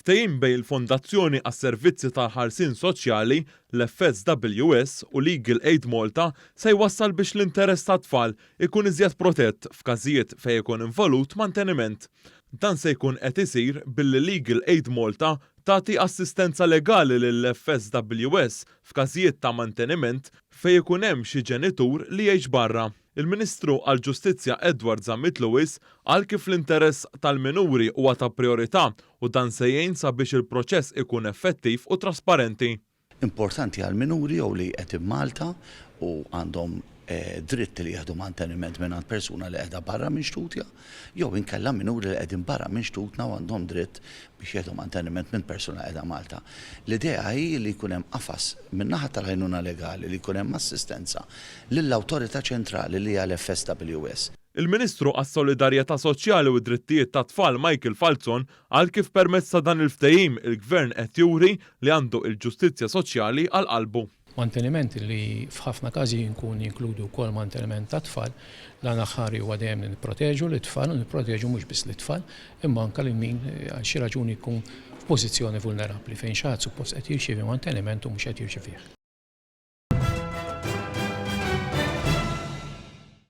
Il-ftehim bejn il-Fondazzjoni għas-Servizzi tal-Ħarsien Soċjali, l-FSWS u Legal Aid Malta se jwassal biex l-interess tat-tfal ikun iżjed protett f'każijiet fejn ikun involut manteniment. Dan se jkun qed isir billi Legal Aid Malta tagħti assistenza legali lill-FSWS f'każijiet ta' manteniment fejn ikun hemm xi ġenitur li jgħix barra. Il-Ministru għall-Ġustizzja Edward Zammit Lewis qal kif l-interess tal-minuri huwa ta' priorità u dan se jgħin sabiex il-proċess ikun effettiv u trasparenti. Importanti għal-minuri jew li qed Malta u għandhom dritt li jieħdu manteniment minn persuna li qiegħda barra minn xtutja, jew inkella minuri li qegħdin barra minn xtutna u għandhom dritt biex jieħdu manteniment minn persuna qiegħda Malta. L-idea hi li jkun hemm qafas min-naħa tal-għajnuna legali li jkun hemm assistenza lill-awtorità ċentrali li hija l-FSWS. Il-Ministru għas-Solidarjetà Soċjali u d-Drittijiet tat-Tfal Michael Falzon qal kif permezz ta' dan il-ftehim il-Gvern qed juri li għandu l-ġustizzja soċjali għal qalbu. Manteniment li f'ħafna każi jkun jinkludu wkoll manteniment ta' tfal, dan aħħari huwa dejjem nipproteġu l-tfal u nipproteġu mhux biss l-tfal, imma anke lil min għal xi raġuni jkun f'pożizzjoni vulnerabbli fejn xi ħadd suppost qed jirċievi manteniment u mhux qed jirċevih.